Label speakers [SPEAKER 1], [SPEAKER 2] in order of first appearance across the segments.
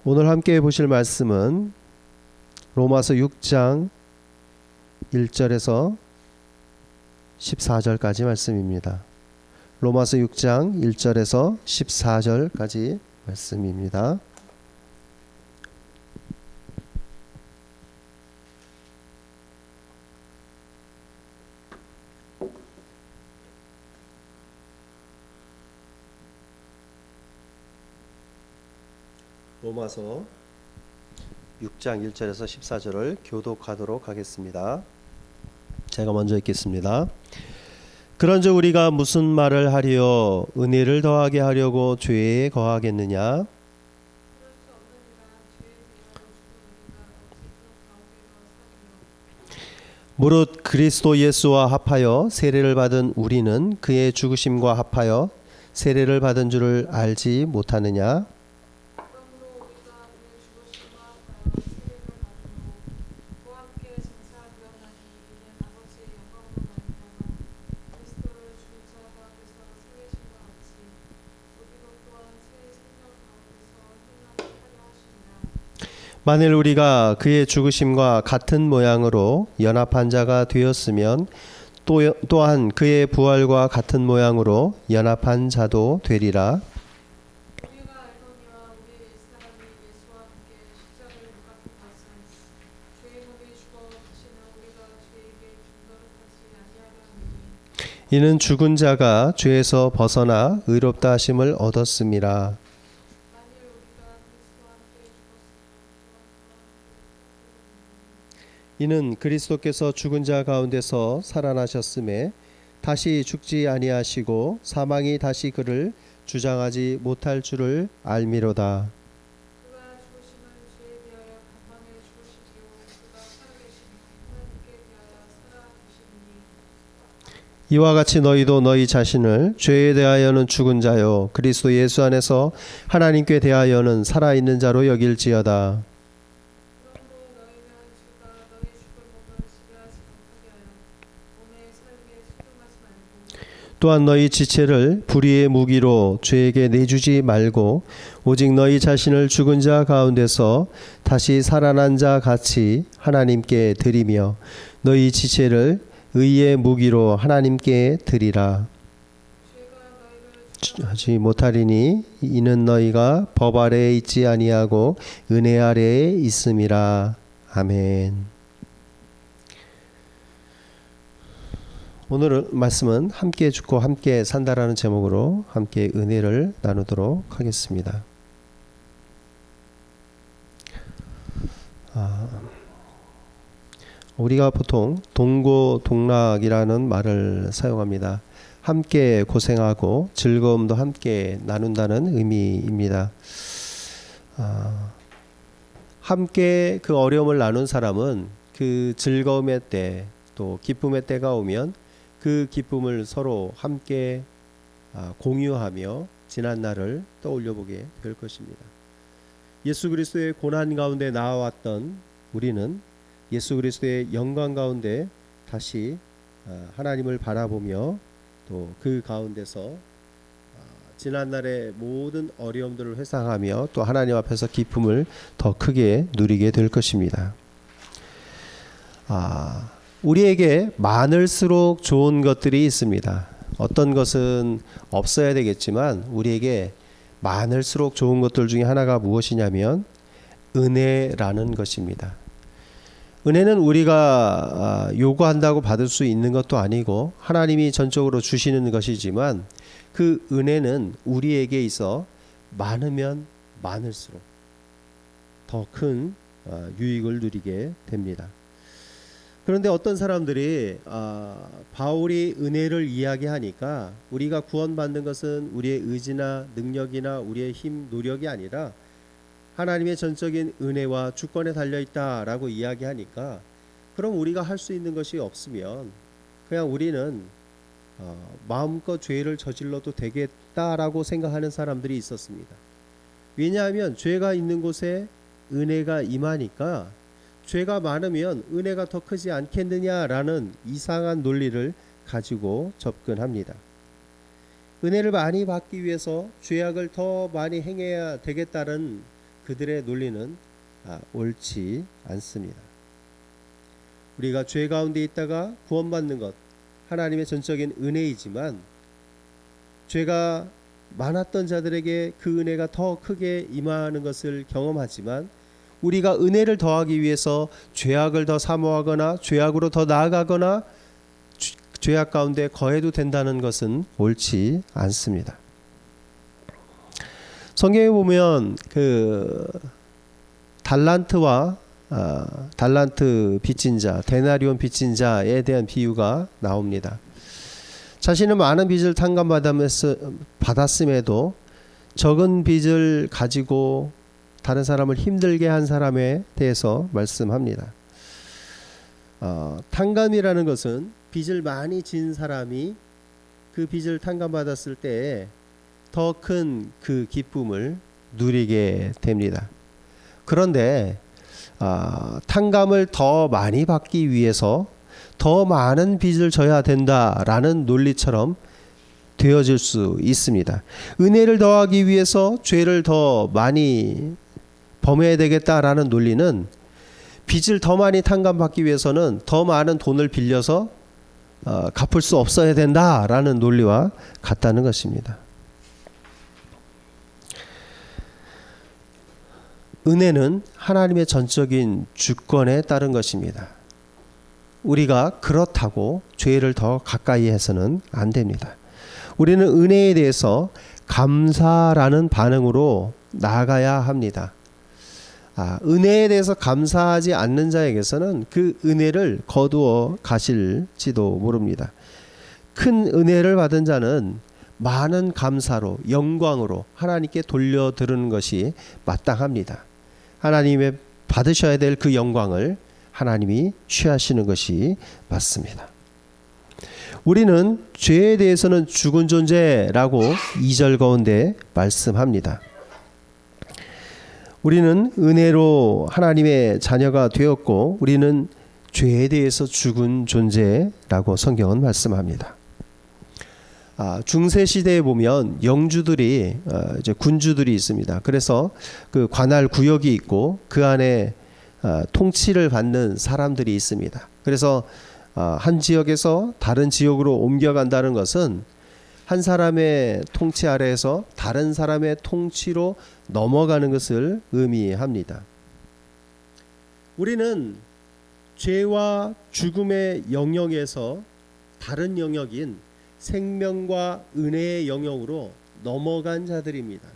[SPEAKER 1] 오늘 함께 보실 말씀은 로마서 6장 1절에서 14절까지 말씀입니다. 로마서 6장 1절에서 14절까지 말씀입니다. 로마서 6장 1절에서 14절을 교독하도록 하겠습니다. 제가 먼저 읽겠습니다. 그런즉 우리가 무슨 말을 하리요? 은혜를 더하게 하려고 죄에 거하겠느냐? 무릇 그리스도 예수와 합하여 세례를 받은 우리는 그의 죽으심과 합하여 세례를 받은 줄을 알지 못하느냐? 만일 우리가 그의 죽으심과 같은 모양으로 연합한 자가 되었으면 또한 그의 부활과 같은 모양으로 연합한 자도 되리라. 이는 죽은 자가 죄에서 벗어나 의롭다 하심을 얻었음이라. 이는 그리스도께서 죽은 자 가운데서 살아나셨음에 다시 죽지 아니하시고 사망이 다시 그를 주장하지 못할 줄을 알미로다. 이와 같이 너희도 너희 자신을 죄에 대하여는 죽은 자요 그리스도 예수 안에서 하나님께 대하여는 살아있는 자로 여길지어다. 또한 너희 지체를 불의의 무기로 죄에게 내주지 말고 오직 너희 자신을 죽은 자 가운데서 다시 살아난 자 같이 하나님께 드리며 너희 지체를 의의 무기로 하나님께 드리라. 하지 못하리니 이는 너희가 법 아래에 있지 아니하고 은혜 아래에 있음이라. 아멘. 오늘 말씀은 함께 죽고 함께 산다라는 제목으로 함께 은혜를 나누도록 하겠습니다. 우리가 보통 동고동락이라는 말을 사용합니다. 함께 고생하고 즐거움도 함께 나눈다는 의미입니다. 함께 그 어려움을 나눈 사람은 그 즐거움의 때 또 기쁨의 때가 오면 그 기쁨을 서로 함께 공유하며 지난 날을 떠올려 보게 될 것입니다. 예수 그리스도의 고난 가운데 나아왔던 우리는 예수 그리스도의 영광 가운데 다시 하나님을 바라보며 또 그 가운데서 지난 날의 모든 어려움들을 회상하며 또 하나님 앞에서 기쁨을 더 크게 누리게 될 것입니다. 우리에게 많을수록 좋은 것들이 있습니다. 어떤 것은 없어야 되겠지만 우리에게 많을수록 좋은 것들 중에 하나가 무엇이냐면 은혜라는 것입니다. 은혜는 우리가 요구한다고 받을 수 있는 것도 아니고 하나님이 전적으로 주시는 것이지만 그 은혜는 우리에게 있어 많으면 많을수록 더 큰 유익을 누리게 됩니다. 그런데 어떤 사람들이 바울이 은혜를 이야기하니까 우리가 구원받는 것은 우리의 의지나 능력이나 우리의 힘, 노력이 아니라 하나님의 전적인 은혜와 주권에 달려있다라고 이야기하니까 그럼 우리가 할 수 있는 것이 없으면 그냥 우리는 마음껏 죄를 저질러도 되겠다라고 생각하는 사람들이 있었습니다. 왜냐하면 죄가 있는 곳에 은혜가 임하니까 죄가 많으면 은혜가 더 크지 않겠느냐라는 이상한 논리를 가지고 접근합니다. 은혜를 많이 받기 위해서 죄악을 더 많이 행해야 되겠다는 그들의 논리는 옳지 않습니다. 우리가 죄 가운데 있다가 구원받는 것 하나님의 전적인 은혜이지만 죄가 많았던 자들에게 그 은혜가 더 크게 임하는 것을 경험하지만 우리가 은혜를 더하기 위해서 죄악을 더 사모하거나 죄악으로 더 나아가거나 죄악 가운데 거해도 된다는 것은 옳지 않습니다. 성경에 보면 그 달란트와 달란트 빚진 자, 데나리온 빚진 자에 대한 비유가 나옵니다. 자신은 많은 빚을 받았음에도 적은 빚을 가지고 다른 사람을 힘들게 한 사람에 대해서 말씀합니다. 탕감이라는 것은 빚을 많이 진 사람이 그 빚을 탕감받았을 때에 더 큰 그 기쁨을 누리게 됩니다. 그런데 탕감을 더 많이 받기 위해서 더 많은 빚을 져야 된다라는 논리처럼 되어질 수 있습니다. 은혜를 더하기 위해서 죄를 더 많이 범해야 되겠다라는 논리는 빚을 더 많이 탕감받기 위해서는 더 많은 돈을 빌려서 갚을 수 없어야 된다라는 논리와 같다는 것입니다. 은혜는 하나님의 전적인 주권에 따른 것입니다. 우리가 그렇다고 죄를 더 가까이 해서는 안 됩니다. 우리는 은혜에 대해서 감사라는 반응으로 나아가야 합니다. 은혜에 대해서 감사하지 않는 자에게서는 그 은혜를 거두어 가실지도 모릅니다. 큰 은혜를 받은 자는 많은 감사로 영광으로 하나님께 돌려드리는 것이 마땅합니다. 하나님의 받으셔야 될 그 영광을 하나님이 취하시는 것이 맞습니다. 우리는 죄에 대해서는 죽은 존재라고 2절 가운데 말씀합니다. 우리는 은혜로 하나님의 자녀가 되었고 우리는 죄에 대해서 죽은 존재라고 성경은 말씀합니다. 중세 시대에 보면 영주들이 이제 군주들이 있습니다. 그래서 그 관할 구역이 있고 그 안에 통치를 받는 사람들이 있습니다. 그래서 한 지역에서 다른 지역으로 옮겨간다는 것은 한 사람의 통치 아래에서 다른 사람의 통치로 넘어가는 것을 의미합니다. 우리는 죄와 죽음의 영역에서 다른 영역인 생명과 은혜의 영역으로 넘어간 자들입니다.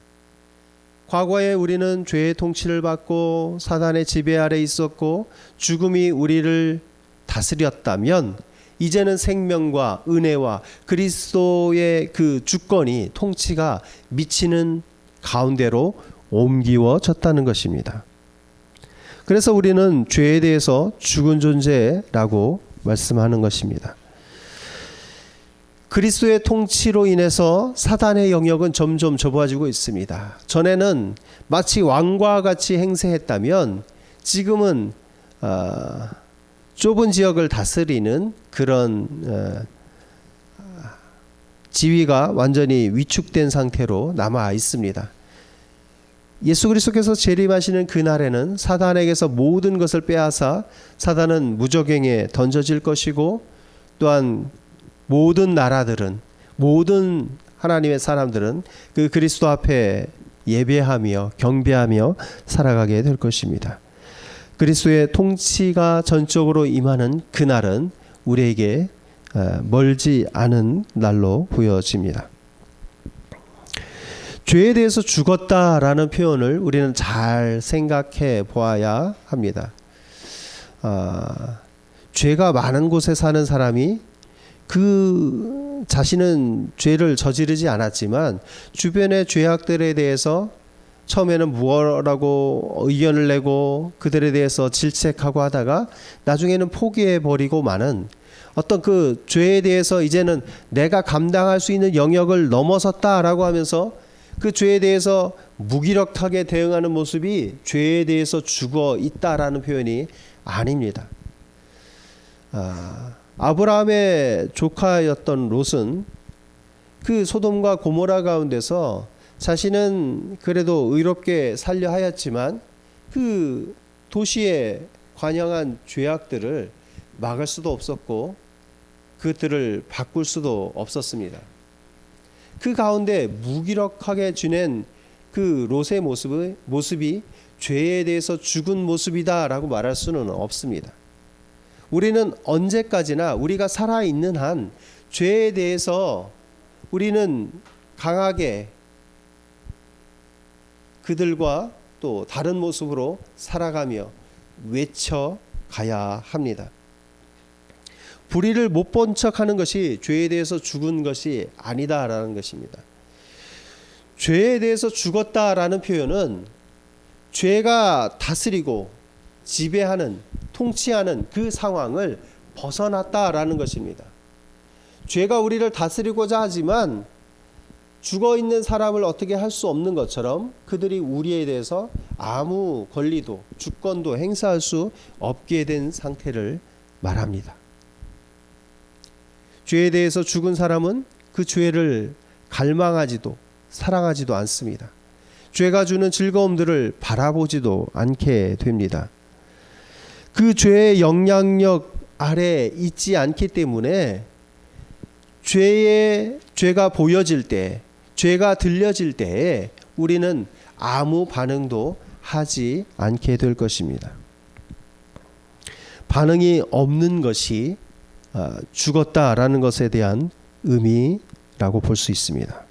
[SPEAKER 1] 과거에 우리는 죄의 통치를 받고 사단의 지배 아래 있었고 죽음이 우리를 다스렸다면 이제는 생명과 은혜와 그리스도의 그 주권이 통치가 미치는 가운데로 옮기워졌다는 것입니다. 그래서 우리는 죄에 대해서 죽은 존재라고 말씀하는 것입니다. 그리스도의 통치로 인해서 사단의 영역은 점점 좁아지고 있습니다. 전에는 마치 왕과 같이 행세했다면 지금은 좁은 지역을 다스리는 그런 지위가 완전히 위축된 상태로 남아 있습니다. 예수 그리스도께서 재림하시는 그날에는 사단에게서 모든 것을 빼앗아 사단은 무저갱에 던져질 것이고 또한 모든 나라들은 모든 하나님의 사람들은 그 그리스도 앞에 예배하며 경배하며 살아가게 될 것입니다. 그리스도의 통치가 전적으로 임하는 그날은 우리에게 멀지 않은 날로 보여집니다. 죄에 대해서 죽었다라는 표현을 우리는 잘 생각해 보아야 합니다. 죄가 많은 곳에 사는 사람이 그 자신은 죄를 저지르지 않았지만 주변의 죄악들에 대해서 처음에는 뭐라고 의견을 내고 그들에 대해서 질책하고 하다가 나중에는 포기해버리고 마는 어떤 그 죄에 대해서 이제는 내가 감당할 수 있는 영역을 넘어섰다라고 하면서 그 죄에 대해서 무기력하게 대응하는 모습이 죄에 대해서 죽어 있다라는 표현이 아닙니다. 아브라함의 조카였던 롯은 그 소돔과 고모라 가운데서 자신은 그래도 의롭게 살려 하였지만 그 도시에 관영한 죄악들을 막을 수도 없었고 그것들을 바꿀 수도 없었습니다. 그 가운데 무기력하게 지낸 그 롯의 모습이 죄에 대해서 죽은 모습이다라고 말할 수는 없습니다. 우리는 언제까지나 우리가 살아있는 한 죄에 대해서 우리는 강하게 그들과 또 다른 모습으로 살아가며 외쳐가야 합니다. 불의를 못 본 척하는 것이 죄에 대해서 죽은 것이 아니다라는 것입니다. 죄에 대해서 죽었다라는 표현은 죄가 다스리고 지배하는, 통치하는 그 상황을 벗어났다라는 것입니다. 죄가 우리를 다스리고자 하지만 죽어있는 사람을 어떻게 할 수 없는 것처럼 그들이 우리에 대해서 아무 권리도 주권도 행사할 수 없게 된 상태를 말합니다. 죄에 대해서 죽은 사람은 그 죄를 갈망하지도 사랑하지도 않습니다. 죄가 주는 즐거움들을 바라보지도 않게 됩니다. 그 죄의 영향력 아래 있지 않기 때문에 죄가 보여질 때, 죄가 들려질 때에 우리는 아무 반응도 하지 않게 될 것입니다. 반응이 없는 것이 죽었다라는 것에 대한 의미라고 볼 수 있습니다.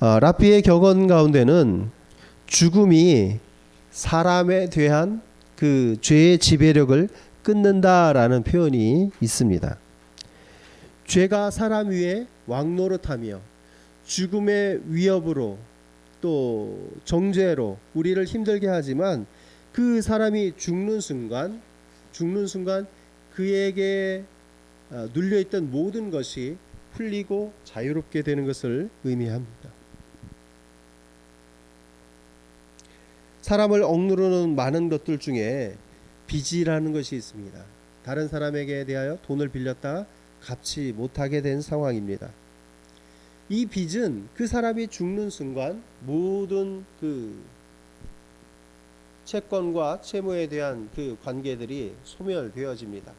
[SPEAKER 1] 랍비의 격언 가운데는 죽음이 사람에 대한 그 죄의 지배력을 끊는다라는 표현이 있습니다. 죄가 사람 위에 왕노릇하며 죽음의 위협으로 또 정죄로 우리를 힘들게 하지만 그 사람이 죽는 순간 그에게 눌려있던 모든 것이 풀리고 자유롭게 되는 것을 의미합니다. 사람을 억누르는 많은 것들 중에 빚이라는 것이 있습니다. 다른 사람에게 대하여 돈을 빌렸다 갚지 못하게 된 상황입니다. 이 빚은 그 사람이 죽는 순간 모든 그 채권과 채무에 대한 그 관계들이 소멸되어집니다.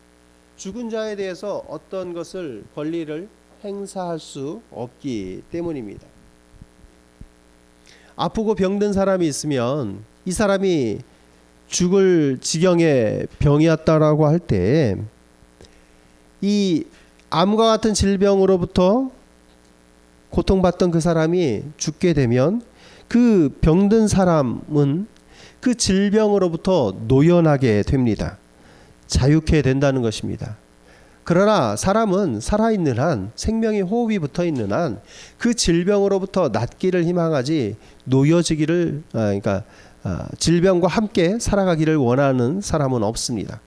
[SPEAKER 1] 죽은 자에 대해서 어떤 것을 권리를 행사할 수 없기 때문입니다. 아프고 병든 사람이 있으면 이 사람이 죽을 지경의 병이었다라고 할 때 이 암과 같은 질병으로부터 고통받던 그 사람이 죽게 되면 그 병든 사람은 그 질병으로부터 노연하게 됩니다. 자유케 된다는 것입니다. 그러나 사람은 살아있는 한, 생명의 호흡이 붙어있는 한 그 질병으로부터 낫기를 희망하지 노여지기를 질병과 함께 살아가기를 원하는 사람은 없습니다.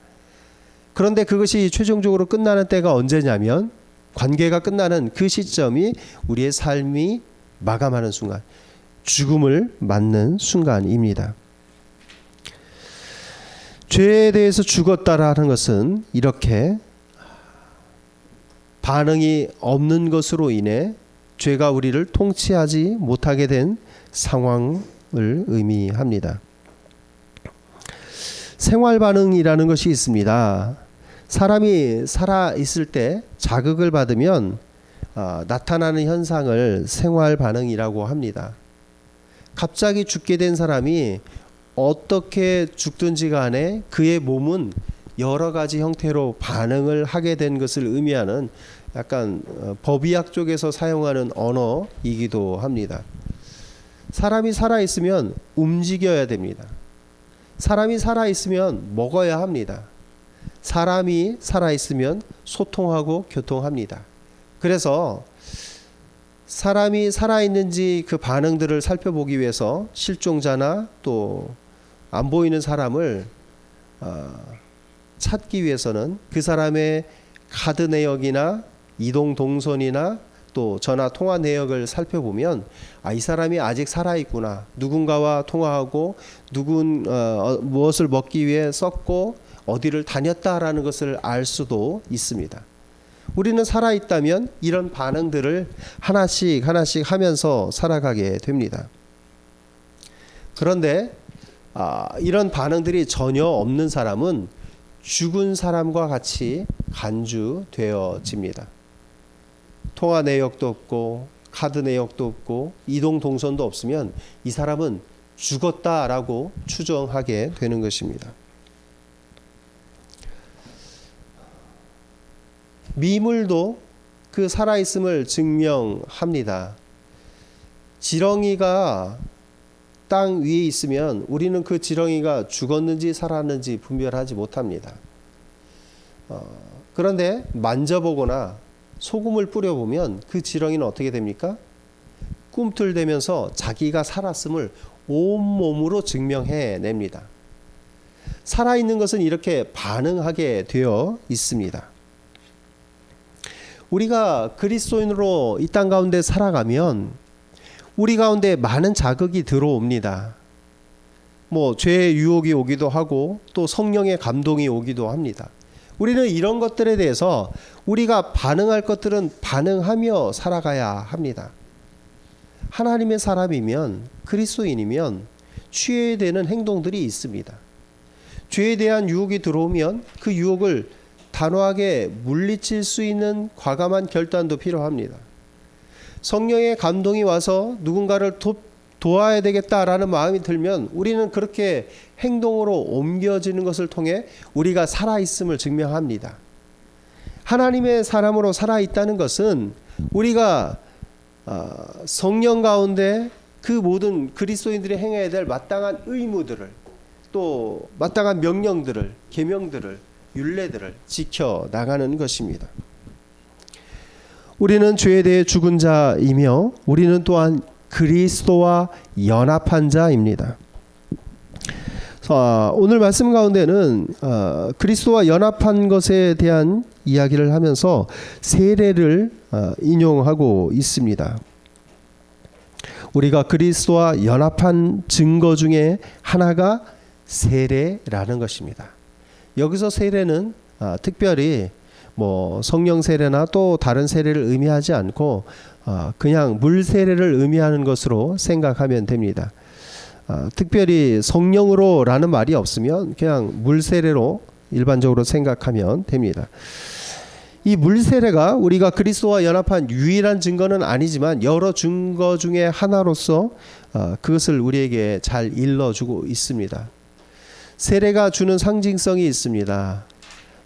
[SPEAKER 1] 그런데 그것이 최종적으로 끝나는 때가 언제냐면 관계가 끝나는 그 시점이 우리의 삶이 마감하는 순간, 죽음을 맞는 순간입니다. 죄에 대해서 죽었다라는 것은 이렇게 반응이 없는 것으로 인해 죄가 우리를 통치하지 못하게 된 상황을 의미합니다. 생활 반응이라는 것이 있습니다. 사람이 살아 있을 때 자극을 받으면 나타나는 현상을 생활 반응이라고 합니다. 갑자기 죽게 된 사람이 어떻게 죽든지 간에 그의 몸은 여러 가지 형태로 반응을 하게 된 것을 의미하는 약간 법의학 쪽에서 사용하는 언어이기도 합니다. 사람이 살아있으면 움직여야 됩니다. 사람이 살아있으면 먹어야 합니다. 사람이 살아있으면 소통하고 교통합니다. 그래서 사람이 살아있는지 그 반응들을 살펴보기 위해서 실종자나 또 안 보이는 사람을 찾기 위해서는 그 사람의 카드 내역이나 이동 동선이나 또 전화 통화 내역을 살펴보면 이 사람이 아직 살아있구나, 누군가와 통화하고 무엇을 먹기 위해 썼고 어디를 다녔다라는 것을 알 수도 있습니다. 우리는 살아있다면 이런 반응들을 하나씩 하나씩 하면서 살아가게 됩니다. 그런데 이런 반응들이 전혀 없는 사람은 죽은 사람과 같이 간주되어집니다. 통화 내역도 없고 카드 내역도 없고 이동 동선도 없으면 이 사람은 죽었다라고 추정하게 되는 것입니다. 미물도 그 살아있음을 증명합니다. 지렁이가 땅 위에 있으면 우리는 그 지렁이가 죽었는지 살았는지 분별하지 못합니다. 그런데 만져보거나 소금을 뿌려보면 그 지렁이는 어떻게 됩니까? 꿈틀대면서 자기가 살았음을 온몸으로 증명해냅니다. 살아있는 것은 이렇게 반응하게 되어 있습니다. 우리가 그리스도인으로 이 땅 가운데 살아가면 우리 가운데 많은 자극이 들어옵니다. 죄의 유혹이 오기도 하고 또 성령의 감동이 오기도 합니다. 우리는 이런 것들에 대해서 우리가 반응할 것들은 반응하며 살아가야 합니다. 하나님의 사람이면, 그리스도인이면 취해야 되는 행동들이 있습니다. 죄에 대한 유혹이 들어오면 그 유혹을 단호하게 물리칠 수 있는 과감한 결단도 필요합니다. 성령의 감동이 와서 누군가를 도와야 되겠다라는 마음이 들면 우리는 그렇게 행동으로 옮겨지는 것을 통해 우리가 살아있음을 증명합니다. 하나님의 사람으로 살아있다는 것은 우리가 성령 가운데 그 모든 그리스도인들이 행해야 될 마땅한 의무들을, 또 마땅한 명령들을, 계명들을, 율례들을 지켜나가는 것입니다. 우리는 죄에 대해 죽은 자이며 우리는 또한 그리스도와 연합한 자입니다. 오늘 말씀 가운데는 그리스도와 연합한 것에 대한 이야기를 하면서 세례를 인용하고 있습니다. 우리가 그리스도와 연합한 증거 중에 하나가 세례라는 것입니다. 여기서 세례는 특별히 성령 세례나 또 다른 세례를 의미하지 않고 그냥 물 세례를 의미하는 것으로 생각하면 됩니다. 특별히 성령으로라는 말이 없으면 그냥 물 세례로 일반적으로 생각하면 됩니다. 이 물 세례가 우리가 그리스도와 연합한 유일한 증거는 아니지만 여러 증거 중에 하나로서 그것을 우리에게 잘 일러주고 있습니다. 세례가 주는 상징성이 있습니다.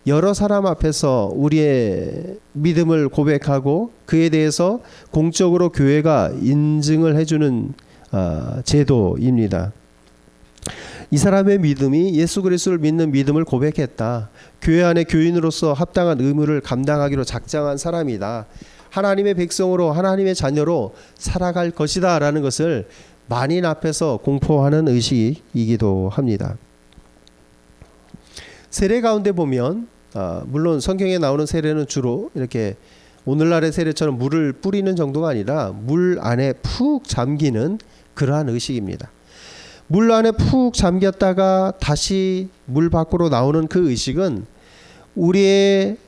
[SPEAKER 1] 여러 사람 앞에서 우리의 믿음을 고백하고 그에 대해서 공적으로 교회가 인증을 해주는 제도입니다. 이 사람의 믿음이 예수 그리스도를 믿는 믿음을 고백했다. 교회 안에 교인으로서 합당한 의무를 감당하기로 작정한 사람이다. 하나님의 백성으로, 하나님의 자녀로 살아갈 것이다 라는 것을 만인 앞에서 공포하는 의식이기도 합니다. 세례 가운데 보면 물론 성경에 나오는 세례는 주로 이렇게 오늘날의 세례처럼 물을 뿌리는 정도가 아니라 물 안에 푹 잠기는 그러한 의식입니다. 물 안에 푹 잠겼다가 다시 물 밖으로 나오는 그 의식은 우리의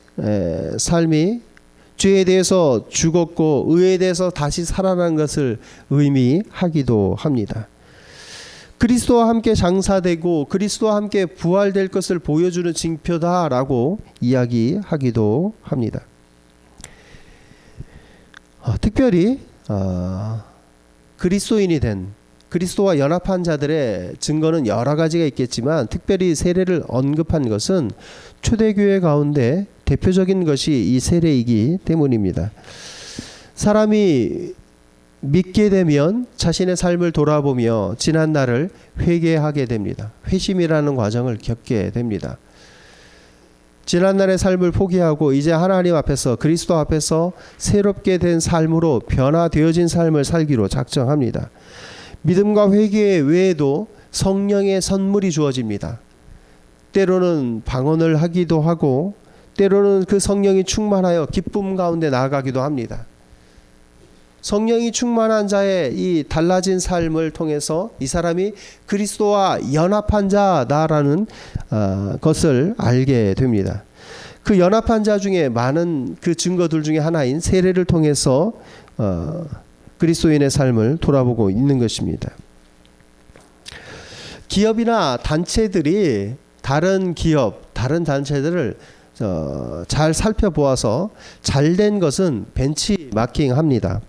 [SPEAKER 1] 삶이 죄에 대해서 죽었고 의에 대해서 다시 살아난 것을 의미하기도 합니다. 그리스도와 함께 장사되고 그리스도와 함께 부활될 것을 보여주는 징표다라고 이야기하기도 합니다. 특별히 그리스도인이 된 그리스도와 연합한 자들의 증거는 여러 가지가 있겠지만 특별히 세례를 언급한 것은 초대교회 가운데 대표적인 것이 이 세례이기 때문입니다. 사람이 믿게 되면 자신의 삶을 돌아보며 지난 날을 회개하게 됩니다. 회심이라는 과정을 겪게 됩니다. 지난날의 삶을 포기하고 이제 하나님 앞에서 그리스도 앞에서 새롭게 된 삶으로 변화되어진 삶을 살기로 작정합니다. 믿음과 회개 외에도 성령의 선물이 주어집니다. 때로는 방언을 하기도 하고 때로는 그 성령이 충만하여 기쁨 가운데 나아가기도 합니다. 성령이 충만한 자의 이 달라진 삶을 통해서 이 사람이 그리스도와 연합한 자다라는 것을 알게 됩니다. 그 연합한 자 중에 많은 그 증거들 중에 하나인 세례를 통해서 그리스도인의 삶을 돌아보고 있는 것입니다. 기업이나 단체들이 다른 기업, 다른 단체들을 잘 살펴보아서 잘된 것은 벤치마킹합니다.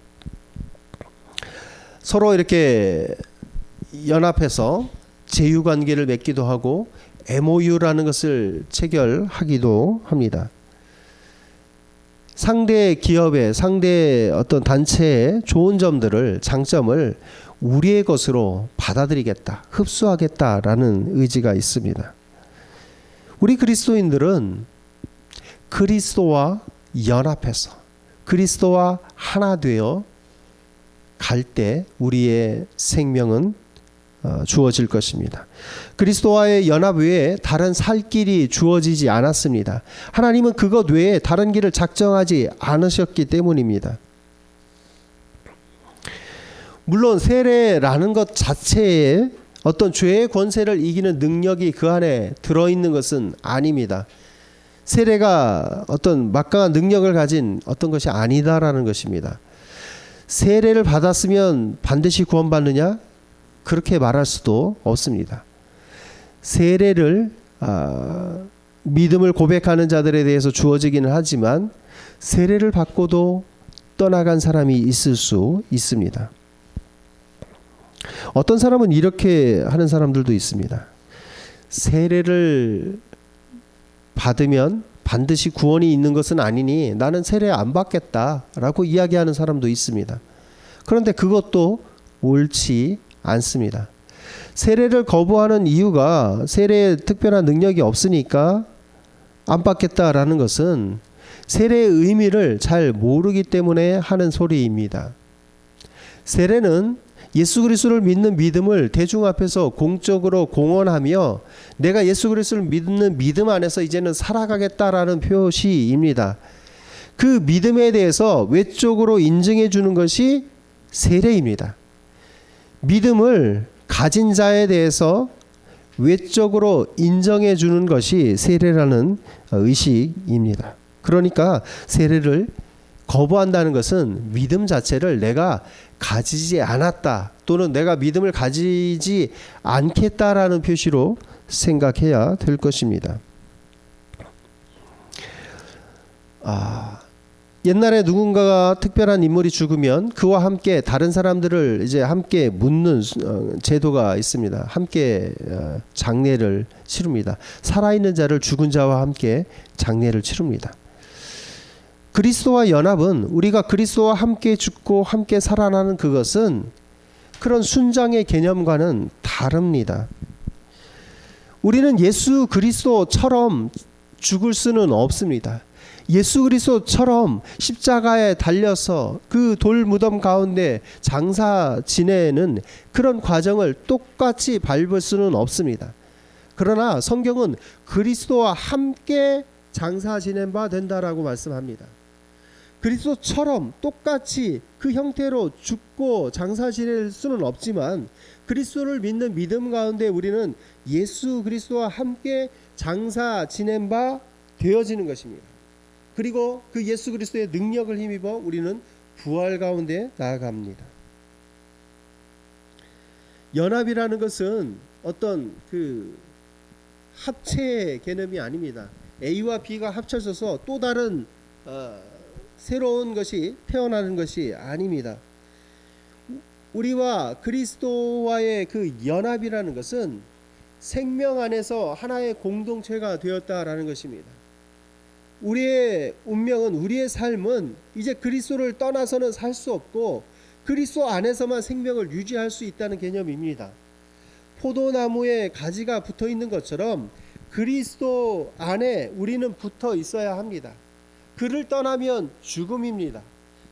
[SPEAKER 1] 서로 이렇게 연합해서 제휴관계를 맺기도 하고 MOU라는 것을 체결하기도 합니다. 상대 기업의, 상대 어떤 단체의 좋은 점들을, 장점을 우리의 것으로 받아들이겠다, 흡수하겠다라는 의지가 있습니다. 우리 그리스도인들은 그리스도와 연합해서 그리스도와 하나 되어 갈 때 우리의 생명은 주어질 것입니다. 그리스도와의 연합 외에 다른 살 길이 주어지지 않았습니다. 하나님은 그것 외에 다른 길을 작정하지 않으셨기 때문입니다. 물론 세례라는 것 자체에 어떤 죄의 권세를 이기는 능력이 그 안에 들어있는 것은 아닙니다. 세례가 어떤 막강한 능력을 가진 어떤 것이 아니다라는 것입니다. 세례를 받았으면 반드시 구원받느냐? 그렇게 말할 수도 없습니다. 세례를 믿음을 고백하는 자들에 대해서 주어지기는 하지만 세례를 받고도 떠나간 사람이 있을 수 있습니다. 어떤 사람은 이렇게 하는 사람들도 있습니다. 세례를 받으면 반드시 구원이 있는 것은 아니니 나는 세례 안 받겠다라고 이야기하는 사람도 있습니다. 그런데 그것도 옳지 않습니다. 세례를 거부하는 이유가 세례에 특별한 능력이 없으니까 안 받겠다라는 것은 세례의 의미를 잘 모르기 때문에 하는 소리입니다. 세례는 예수 그리스도를 믿는 믿음을 대중 앞에서 공적으로 공언하며 내가 예수 그리스도를 믿는 믿음 안에서 이제는 살아가겠다라는 표시입니다. 그 믿음에 대해서 외적으로 인증해 주는 것이 세례입니다. 믿음을 가진 자에 대해서 외적으로 인정해 주는 것이 세례라는 의식입니다. 그러니까 세례를 거부한다는 것은 믿음 자체를 내가 가지지 않았다 또는 내가 믿음을 가지지 않겠다라는 표시로 생각해야 될 것입니다. 옛날에 누군가가 특별한 인물이 죽으면 그와 함께 다른 사람들을 이제 함께 묻는 제도가 있습니다. 함께 장례를 치릅니다. 살아있는 자를 죽은 자와 함께 장례를 치릅니다. 그리스도와 연합은 우리가 그리스도와 함께 죽고 함께 살아나는 그것은 그런 순장의 개념과는 다릅니다. 우리는 예수 그리스도처럼 죽을 수는 없습니다. 예수 그리스도처럼 십자가에 달려서 그 돌 무덤 가운데 장사 지내는 그런 과정을 똑같이 밟을 수는 없습니다. 그러나 성경은 그리스도와 함께 장사 지낸 바 된다라고 말씀합니다. 그리스도처럼 똑같이 그 형태로 죽고 장사 지낼 수는 없지만 그리스도를 믿는 믿음 가운데 우리는 예수 그리스도와 함께 장사 지낸 바 되어지는 것입니다. 그리고 그 예수 그리스도의 능력을 힘입어 우리는 부활 가운데 나아갑니다. 연합이라는 것은 어떤 그 합체의 개념이 아닙니다. A와 B가 합쳐져서 또 다른 새로운 것이 태어나는 것이 아닙니다. 우리와 그리스도와의 그 연합이라는 것은 생명 안에서 하나의 공동체가 되었다라는 것입니다. 우리의 운명은, 우리의 삶은 이제 그리스도를 떠나서는 살 수 없고 그리스도 안에서만 생명을 유지할 수 있다는 개념입니다. 포도나무에 가지가 붙어 있는 것처럼 그리스도 안에 우리는 붙어 있어야 합니다. 그를 떠나면 죽음입니다.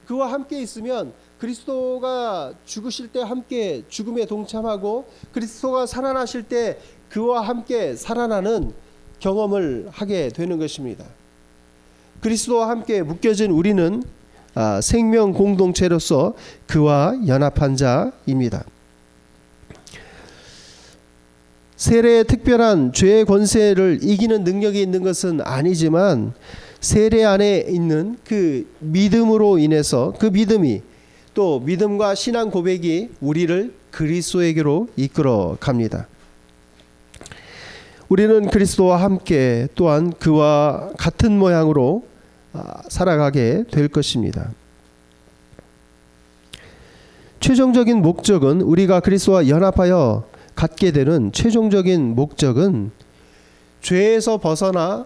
[SPEAKER 1] 그와 함께 있으면 그리스도가 죽으실 때 함께 죽음에 동참하고 그리스도가 살아나실 때 그와 함께 살아나는 경험을 하게 되는 것입니다. 그리스도와 함께 묶여진 우리는 생명 공동체로서 그와 연합한 자입니다. 세례의 특별한 죄의 권세를 이기는 능력이 있는 것은 아니지만 세례 안에 있는 그 믿음으로 인해서 그 믿음이 또 믿음과 신앙 고백이 우리를 그리스도에게로 이끌어 갑니다. 우리는 그리스도와 함께 또한 그와 같은 모양으로 살아가게 될 것입니다. 최종적인 목적은 우리가 그리스도와 연합하여 갖게 되는 최종적인 목적은 죄에서 벗어나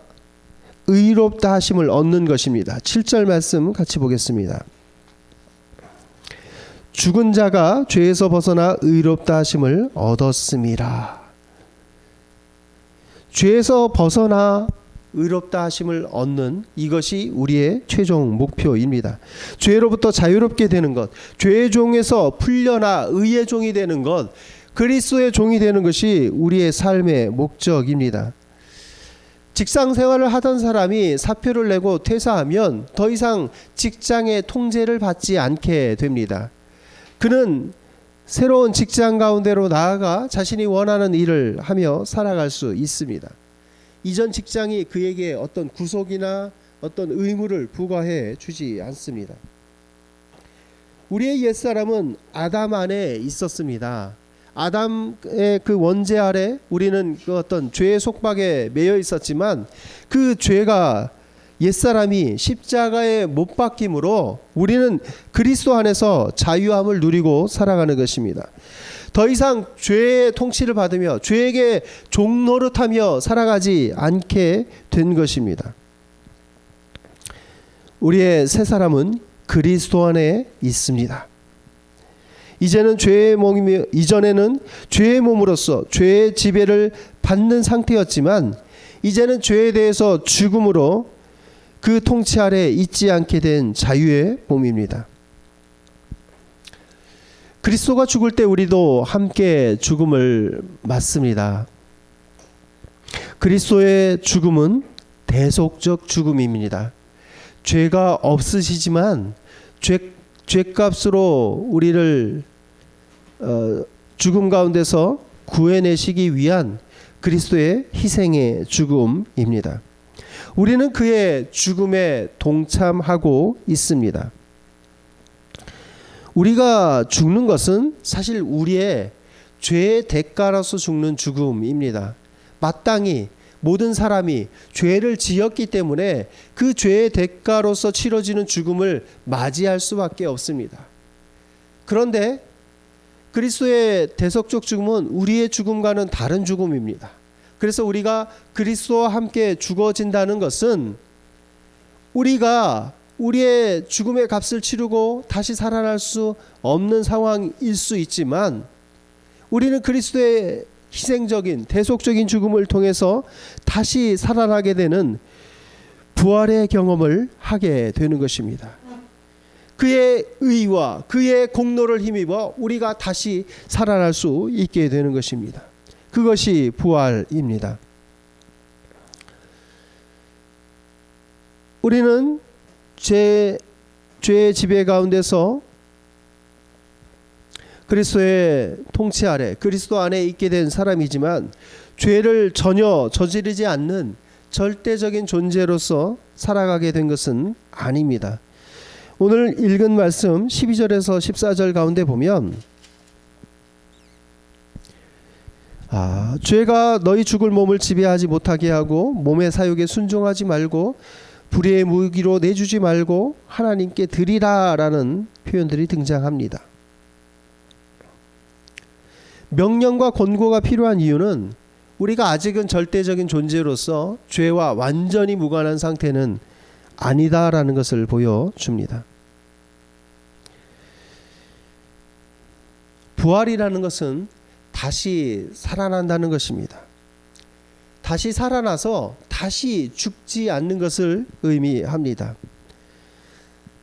[SPEAKER 1] 의롭다 하심을 얻는 것입니다. 7절 말씀 같이 보겠습니다. 죽은 자가 죄에서 벗어나 의롭다 하심을 얻었음이라. 죄에서 벗어나 의롭다 하심을 얻는 이것이 우리의 최종 목표입니다. 죄로부터 자유롭게 되는 것, 죄의 종에서 풀려나 의의 종이 되는 것, 그리스도의 종이 되는 것이 우리의 삶의 목적입니다. 직장 생활을 하던 사람이 사표를 내고 퇴사하면 더 이상 직장의 통제를 받지 않게 됩니다. 그는 새로운 직장 가운데로 나아가 자신이 원하는 일을 하며 살아갈 수 있습니다. 이전 직장이 그에게 어떤 구속이나 어떤 의무를 부과해 주지 않습니다. 우리의 옛사람은 아담 안에 있었습니다. 아담의 그 원죄 아래 우리는 그 어떤 죄의 속박에 매여 있었지만 그 죄가 옛사람이 십자가에 못 박힘으로 우리는 그리스도 안에서 자유함을 누리고 살아가는 것입니다. 더 이상 죄의 통치를 받으며 죄에게 종노릇하며 살아가지 않게 된 것입니다. 우리의 새 사람은 그리스도 안에 있습니다. 이제는 이전에는 죄의 몸으로서 죄의 지배를 받는 상태였지만 이제는 죄에 대해서 죽음으로 그 통치 아래 있지 않게 된 자유의 몸입니다. 그리스도가 죽을 때 우리도 함께 죽음을 맞습니다. 그리스도의 죽음은 대속적 죽음입니다. 죄가 없으시지만 죄값으로 우리를 죽음 가운데서 구해내시기 위한 그리스도의 희생의 죽음입니다. 우리는 그의 죽음에 동참하고 있습니다. 우리가 죽는 것은 사실 우리의 죄의 대가로서 죽는 죽음입니다. 마땅히 모든 사람이 죄를 지었기 때문에 그 죄의 대가로서 치러지는 죽음을 맞이할 수밖에 없습니다. 그런데 그리스도의 대속적 죽음은 우리의 죽음과는 다른 죽음입니다. 그래서 우리가 그리스도와 함께 죽어진다는 것은 우리가 우리의 죽음의 값을 치르고 다시 살아날 수 없는 상황일 수 있지만 우리는 그리스도의 희생적인 대속적인 죽음을 통해서 다시 살아나게 되는 부활의 경험을 하게 되는 것입니다. 그의 의와 그의 공로를 힘입어 우리가 다시 살아날 수 있게 되는 것입니다. 그것이 부활입니다. 우리는 죄의 지배 가운데서 그리스도의 통치 아래 그리스도 안에 있게 된 사람이지만 죄를 전혀 저지르지 않는 절대적인 존재로서 살아가게 된 것은 아닙니다. 오늘 읽은 말씀 12절에서 14절 가운데 보면 죄가 너희 죽을 몸을 지배하지 못하게 하고 몸의 사욕에 순종하지 말고 불의의 무기로 내주지 말고 하나님께 드리라 라는 표현들이 등장합니다. 명령과 권고가 필요한 이유는 우리가 아직은 절대적인 존재로서 죄와 완전히 무관한 상태는 아니다라는 것을 보여줍니다. 부활이라는 것은 다시 살아난다는 것입니다. 다시 살아나서 다시 죽지 않는 것을 의미합니다.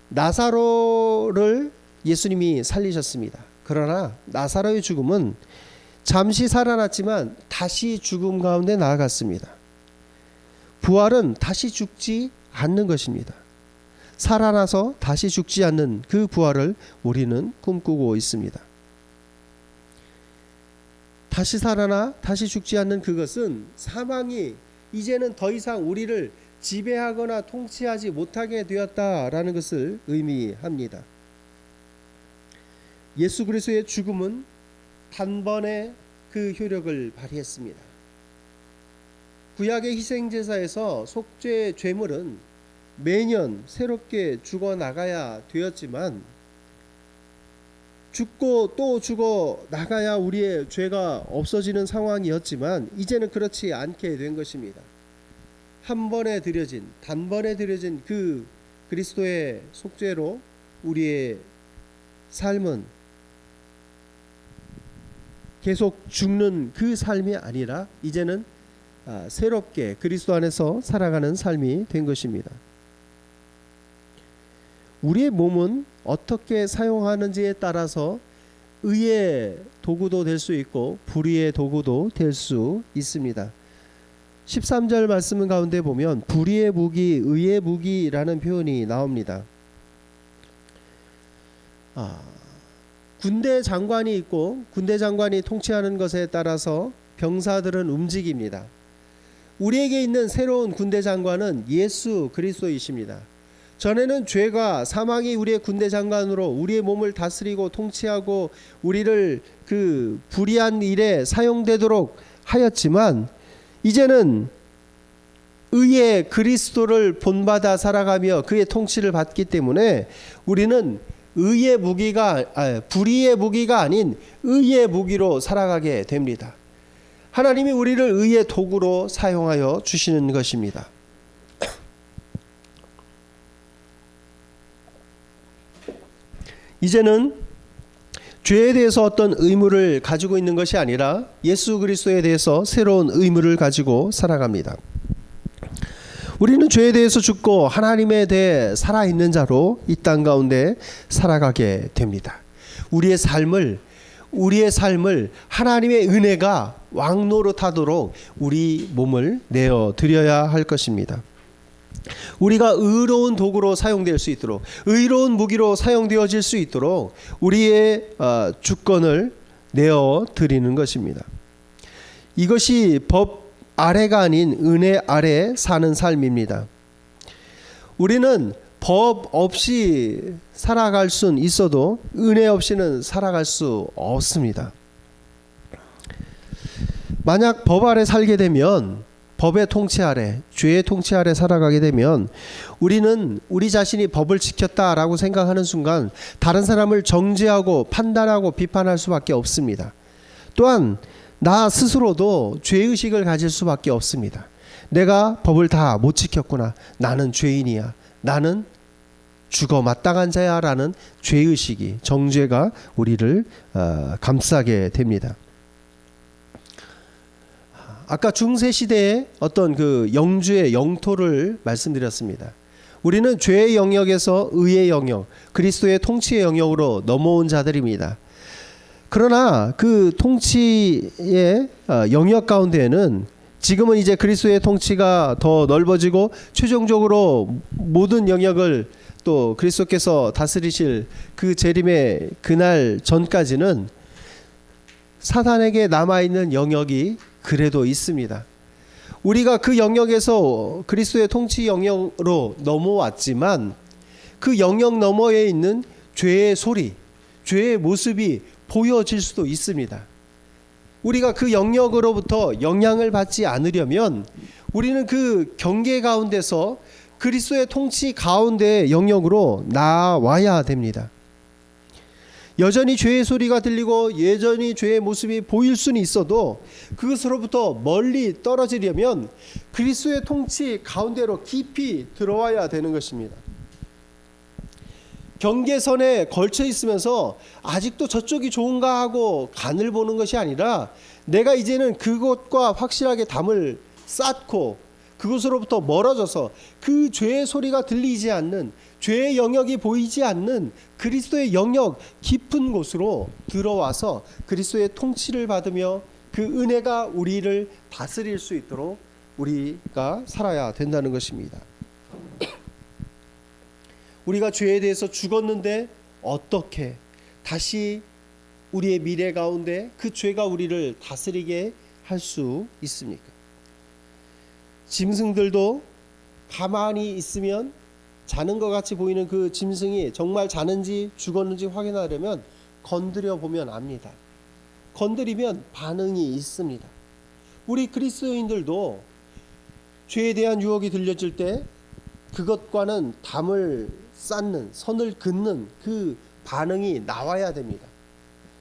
[SPEAKER 1] 나사로를 예수님이 살리셨습니다. 그러나 나사로의 죽음은 잠시 살아났지만 다시 죽음 가운데 나아갔습니다. 부활은 다시 죽지 않는 것입니다. 살아나서 다시 죽지 않는 그 부활을 우리는 꿈꾸고 있습니다. 다시 살아나 다시 죽지 않는 그것은 사망이 이제는 더 이상 우리를 지배하거나 통치하지 못하게 되었다라는 것을 의미합니다. 예수 그리스도의 죽음은 단번에 그 효력을 발휘했습니다. 구약의 희생제사에서 속죄 제물은 매년 새롭게 죽어나가야 되었지만 죽고 또 죽어 나가야 우리의 죄가 없어지는 상황이었지만 이제는 그렇지 않게 된 것입니다. 한 번에 드려진 단번에 드려진 그 그리스도의 속죄로 우리의 삶은 계속 죽는 그 삶이 아니라 이제는 새롭게 그리스도 안에서 살아가는 삶이 된 것입니다. 우리의 몸은 어떻게 사용하는지에 따라서 의의 도구도 될 수 있고 불의의 도구도 될 수 있습니다. 13절 말씀 가운데 보면 불의의 무기, 의의 무기라는 표현이 나옵니다. 군대 장관이 있고 군대 장관이 통치하는 것에 따라서 병사들은 움직입니다. 우리에게 있는 새로운 군대 장관은 예수 그리스도이십니다. 전에는 죄가 사망이 우리의 군대 장관으로 우리의 몸을 다스리고 통치하고 우리를 그 불의한 일에 사용되도록 하였지만 이제는 의의 그리스도를 본받아 살아가며 그의 통치를 받기 때문에 우리는 의의 무기가 불의의 무기가 아닌 의의 무기로 살아가게 됩니다. 하나님이 우리를 의의 도구로 사용하여 주시는 것입니다. 이제는 죄에 대해서 어떤 의무를 가지고 있는 것이 아니라 예수 그리스도에 대해서 새로운 의무를 가지고 살아갑니다. 우리는 죄에 대해서 죽고 하나님에 대해 살아있는 자로 이 땅 가운데 살아가게 됩니다. 우리의 삶을 하나님의 은혜가 왕노릇하도록 우리 몸을 내어 드려야 할 것입니다. 우리가 의로운 도구로 사용될 수 있도록 의로운 무기로 사용되어질 수 있도록 우리의 주권을 내어 드리는 것입니다. 이것이 법 아래가 아닌 은혜 아래 사는 삶입니다. 우리는 법 없이 살아갈 수는 있어도 은혜 없이는 살아갈 수 없습니다. 만약 법 아래 살게 되면 법의 통치 아래, 죄의 통치 아래 살아가게 되면 우리는 우리 자신이 법을 지켰다라고 생각하는 순간 다른 사람을 정죄하고 판단하고 비판할 수밖에 없습니다. 또한 나 스스로도 죄의식을 가질 수밖에 없습니다. 내가 법을 다 못 지켰구나. 나는 죄인이야. 나는 죽어 마땅한 자야 라는 죄의식이 정죄가 우리를 감싸게 됩니다. 아까 중세시대의 어떤 그 영주의 영토를 말씀드렸습니다. 우리는 죄의 영역에서 의의 영역, 그리스도의 통치의 영역으로 넘어온 자들입니다. 그러나 그 통치의 영역 가운데에는 지금은 이제 그리스도의 통치가 더 넓어지고 최종적으로 모든 영역을 또 그리스도께서 다스리실 그 재림의 그날 전까지는 사단에게 남아있는 영역이 그래도 있습니다. 우리가 그 영역에서 그리스도의 통치 영역으로 넘어왔지만 그 영역 너머에 있는 죄의 소리, 죄의 모습이 보여질 수도 있습니다. 우리가 그 영역으로부터 영향을 받지 않으려면 우리는 그 경계 가운데서 그리스도의 통치 가운데 영역으로 나와야 됩니다. 여전히 죄의 소리가 들리고 여전히 죄의 모습이 보일 수는 있어도 그것으로부터 멀리 떨어지려면 그리스도의 통치 가운데로 깊이 들어와야 되는 것입니다. 경계선에 걸쳐 있으면서 아직도 저쪽이 좋은가 하고 간을 보는 것이 아니라 내가 이제는 그것과 확실하게 담을 쌓고 그것으로부터 멀어져서 그 죄의 소리가 들리지 않는, 죄의 영역이 보이지 않는 그리스도의 영역 깊은 곳으로 들어와서 그리스도의 통치를 받으며 그 은혜가 우리를 다스릴 수 있도록 우리가 살아야 된다는 것입니다. 우리가 죄에 대해서 죽었는데 어떻게 다시 우리의 미래 가운데 그 죄가 우리를 다스리게 할 수 있습니까? 짐승들도 가만히 있으면 자는 것 같이 보이는 그 짐승이 정말 자는지 죽었는지 확인하려면 건드려 보면 압니다. 건드리면 반응이 있습니다. 우리 그리스도인들도 죄에 대한 유혹이 들려질 때 그것과는 담을 쌓는, 선을 긋는 그 반응이 나와야 됩니다.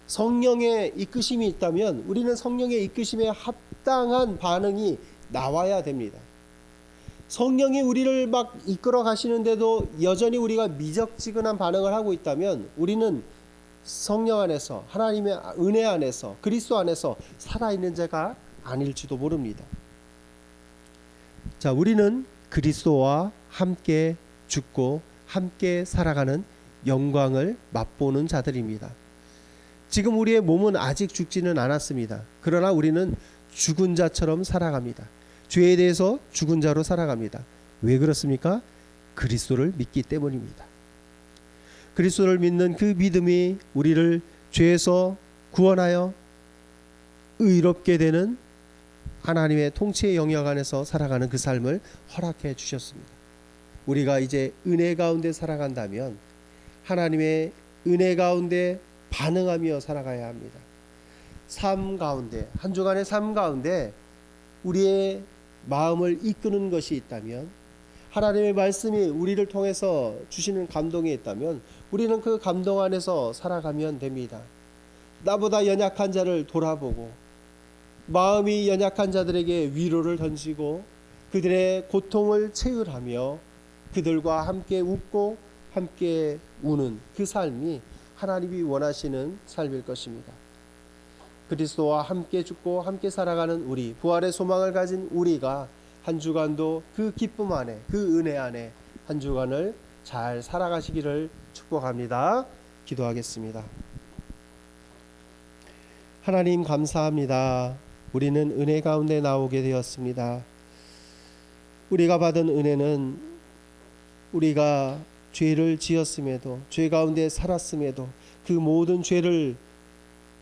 [SPEAKER 1] 성령의 이끄심이 있다면 우리는 성령의 이끄심에 합당한 반응이 나와야 됩니다. 성령이 우리를 막 이끌어 가시는데도 여전히 우리가 미적지근한 반응을 하고 있다면 우리는 성령 안에서, 하나님의 은혜 안에서, 그리스도 안에서 살아있는 자가 아닐지도 모릅니다. 자, 우리는 그리스도와 함께 죽고 함께 살아가는 영광을 맛보는 자들입니다. 지금 우리의 몸은 아직 죽지는 않았습니다. 그러나 우리는 죽은 자처럼 살아갑니다. 죄에 대해서 죽은 자로 살아갑니다. 왜 그렇습니까? 그리스도를 믿기 때문입니다. 그리스도를 믿는 그 믿음이 우리를 죄에서 구원하여 의롭게 되는 하나님의 통치의 영역 안에서 살아가는 그 삶을 허락해 주셨습니다. 우리가 이제 은혜 가운데 살아간다면 하나님의 은혜 가운데 반응하며 살아가야 합니다. 삶 가운데, 한 주간의 삶 가운데 우리의 마음을 이끄는 것이 있다면, 하나님의 말씀이 우리를 통해서 주시는 감동이 있다면 우리는 그 감동 안에서 살아가면 됩니다. 나보다 연약한 자를 돌아보고 마음이 연약한 자들에게 위로를 던지고 그들의 고통을 체휼하며 그들과 함께 웃고 함께 우는 그 삶이 하나님이 원하시는 삶일 것입니다. 그리스도와 함께 죽고 함께 살아가는 우리, 부활의 소망을 가진 우리가 한 주간도 그 기쁨 안에, 그 은혜 안에 한 주간을 잘 살아가시기를 축복합니다. 기도하겠습니다. 하나님 감사합니다. 우리는 은혜 가운데 나오게 되었습니다. 우리가 받은 은혜는 우리가 죄를 지었음에도, 죄 가운데 살았음에도 그 모든 죄를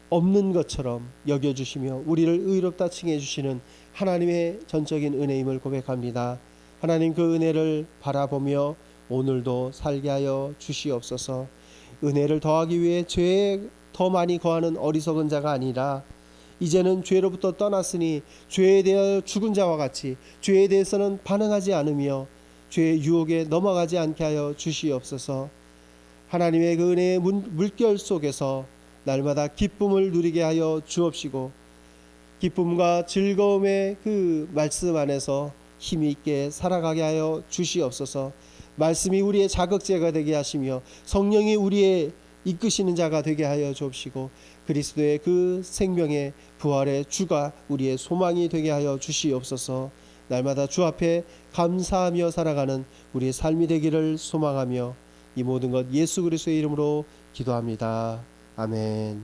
[SPEAKER 1] 없는 것처럼 여겨주시며 우리를 의롭다 칭해 주시는 하나님의 전적인 은혜임을 고백합니다. 하나님, 그 은혜를 바라보며 오늘도 살게 하여 주시옵소서. 은혜를 더하기 위해 죄에 더 많이 거하는 어리석은 자가 아니라 이제는 죄로부터 떠났으니 죄에 대하여 죽은 자와 같이 죄에 대해서는 반응하지 않으며 죄의 유혹에 넘어가지 않게 하여 주시옵소서. 하나님의 그 은혜의 물결 속에서 날마다 기쁨을 누리게 하여 주옵시고 기쁨과 즐거움의 그 말씀 안에서 힘이 있게 살아가게 하여 주시옵소서. 말씀이 우리의 자극제가 되게 하시며 성령이 우리의 이끄시는 자가 되게 하여 주옵시고 그리스도의 그 생명의 부활의 주가 우리의 소망이 되게 하여 주시옵소서. 날마다 주 앞에 감사하며 살아가는 우리의 삶이 되기를 소망하며 이 모든 것 예수 그리스도의 이름으로 기도합니다. 아멘.